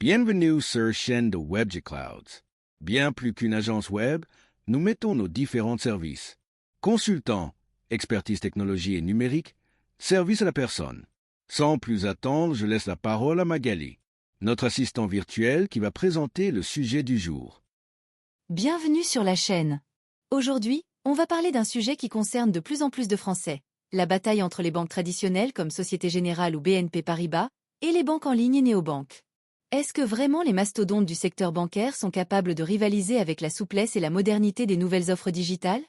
Bienvenue sur chaîne de WebGClouds. Bien plus qu'une agence web, nous mettons nos différents services. Consultant, expertise technologie et numérique, service à la personne. Sans plus attendre, je laisse la parole à Magali, notre assistant virtuel qui va présenter le sujet du jour. Bienvenue sur la chaîne. Aujourd'hui, on va parler d'un sujet qui concerne de plus en plus de Français. La bataille entre les banques traditionnelles comme Société Générale ou BNP Paribas et les banques en ligne et néobanques. Est-ce que vraiment les mastodontes du secteur bancaire sont capables de rivaliser avec la souplesse et la modernité des nouvelles offres digitales?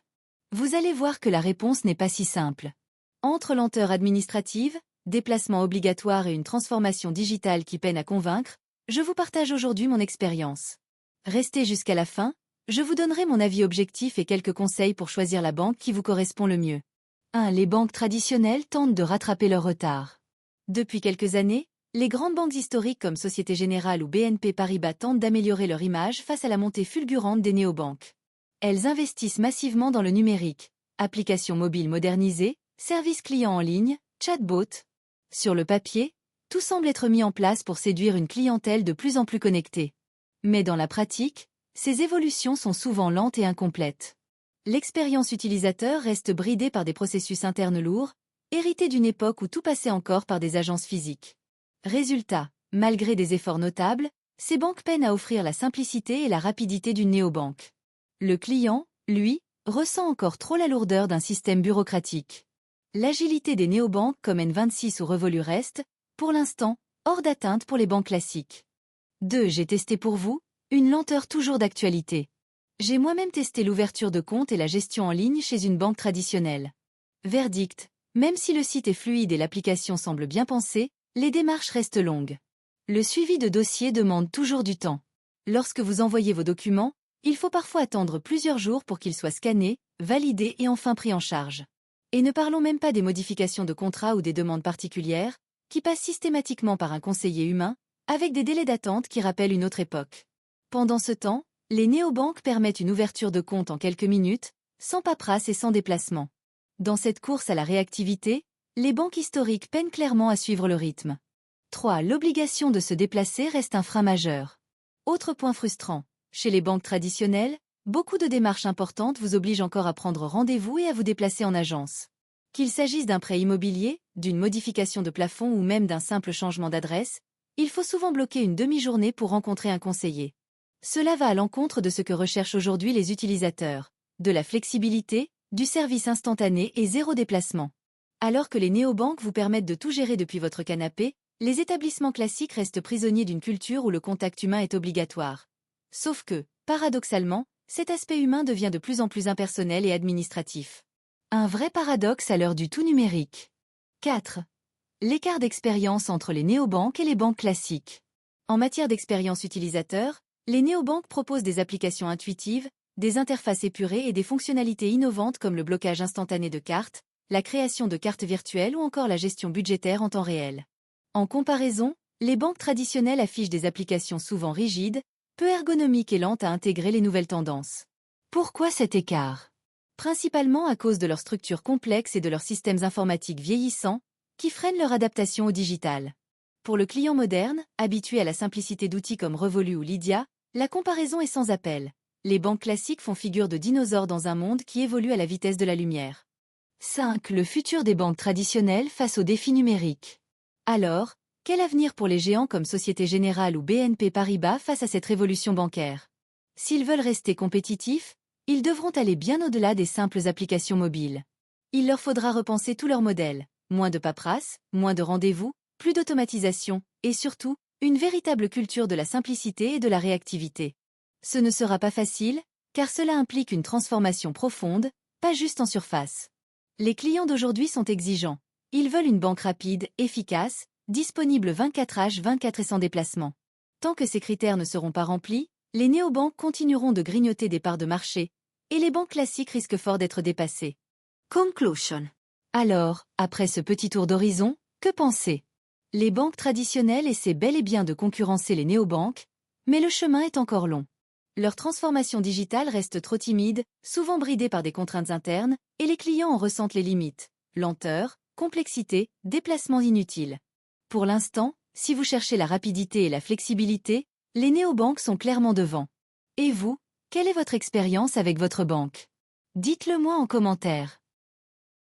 Vous allez voir que la réponse n'est pas si simple. Entre lenteur administrative, déplacement obligatoire et une transformation digitale qui peine à convaincre, je vous partage aujourd'hui mon expérience. Restez jusqu'à la fin, je vous donnerai mon avis objectif et quelques conseils pour choisir la banque qui vous correspond le mieux. 1. Les banques traditionnelles tentent de rattraper leur retard. Depuis quelques années, les grandes banques historiques comme Société Générale ou BNP Paribas tentent d'améliorer leur image face à la montée fulgurante des néobanques. Elles investissent massivement dans le numérique, applications mobiles modernisées, services clients en ligne, chatbots. Sur le papier, tout semble être mis en place pour séduire une clientèle de plus en plus connectée. Mais dans la pratique, ces évolutions sont souvent lentes et incomplètes. L'expérience utilisateur reste bridée par des processus internes lourds, hérités d'une époque où tout passait encore par des agences physiques. Résultat, malgré des efforts notables, ces banques peinent à offrir la simplicité et la rapidité d'une néobanque. Le client, lui, ressent encore trop la lourdeur d'un système bureaucratique. L'agilité des néobanques comme N26 ou Revolut reste, pour l'instant, hors d'atteinte pour les banques classiques. 2. J'ai testé pour vous, une lenteur toujours d'actualité. J'ai moi-même testé l'ouverture de compte et la gestion en ligne chez une banque traditionnelle. Verdict, même si le site est fluide et l'application semble bien pensée, les démarches restent longues. Le suivi de dossier demande toujours du temps. Lorsque vous envoyez vos documents, il faut parfois attendre plusieurs jours pour qu'ils soient scannés, validés et enfin pris en charge. Et ne parlons même pas des modifications de contrat ou des demandes particulières, qui passent systématiquement par un conseiller humain, avec des délais d'attente qui rappellent une autre époque. Pendant ce temps, les néobanques permettent une ouverture de compte en quelques minutes, sans paperasse et sans déplacement. Dans cette course à la réactivité, les banques historiques peinent clairement à suivre le rythme. 3. L'obligation de se déplacer reste un frein majeur. Autre point frustrant, chez les banques traditionnelles, beaucoup de démarches importantes vous obligent encore à prendre rendez-vous et à vous déplacer en agence. Qu'il s'agisse d'un prêt immobilier, d'une modification de plafond ou même d'un simple changement d'adresse, il faut souvent bloquer une demi-journée pour rencontrer un conseiller. Cela va à l'encontre de ce que recherchent aujourd'hui les utilisateurs, de la flexibilité, du service instantané et zéro déplacement. Alors que les néobanques vous permettent de tout gérer depuis votre canapé, les établissements classiques restent prisonniers d'une culture où le contact humain est obligatoire. Sauf que, paradoxalement, cet aspect humain devient de plus en plus impersonnel et administratif. Un vrai paradoxe à l'heure du tout numérique. 4. L'écart d'expérience entre les néobanques et les banques classiques. En matière d'expérience utilisateur, les néobanques proposent des applications intuitives, des interfaces épurées et des fonctionnalités innovantes comme le blocage instantané de cartes, la création de cartes virtuelles ou encore la gestion budgétaire en temps réel. En comparaison, les banques traditionnelles affichent des applications souvent rigides, peu ergonomiques et lentes à intégrer les nouvelles tendances. Pourquoi cet écart? Principalement à cause de leur structure complexe et de leurs systèmes informatiques vieillissants, qui freinent leur adaptation au digital. Pour le client moderne, habitué à la simplicité d'outils comme Revolut ou Lydia, la comparaison est sans appel. Les banques classiques font figure de dinosaures dans un monde qui évolue à la vitesse de la lumière. 5. Le futur des banques traditionnelles face aux défis numériques. Alors, quel avenir pour les géants comme Société Générale ou BNP Paribas face à cette révolution bancaire? S'ils veulent rester compétitifs, ils devront aller bien au-delà des simples applications mobiles. Il leur faudra repenser tout leur modèle. Moins de paperasse, moins de rendez-vous, plus d'automatisation, et surtout, une véritable culture de la simplicité et de la réactivité. Ce ne sera pas facile, car cela implique une transformation profonde, pas juste en surface. Les clients d'aujourd'hui sont exigeants. Ils veulent une banque rapide, efficace, disponible 24h24 et sans déplacement. Tant que ces critères ne seront pas remplis, les néobanques continueront de grignoter des parts de marché, et les banques classiques risquent fort d'être dépassées. Conclusion. Alors, après ce petit tour d'horizon, que penser? Les banques traditionnelles essaient bel et bien de concurrencer les néobanques, mais le chemin est encore long. Leur transformation digitale reste trop timide, souvent bridée par des contraintes internes, et les clients en ressentent les limites. Lenteur, complexité, déplacements inutiles. Pour l'instant, Si vous cherchez la rapidité et la flexibilité, les néobanques sont clairement devant. Et vous, quelle est votre expérience avec votre banque? Dites-le moi en commentaire.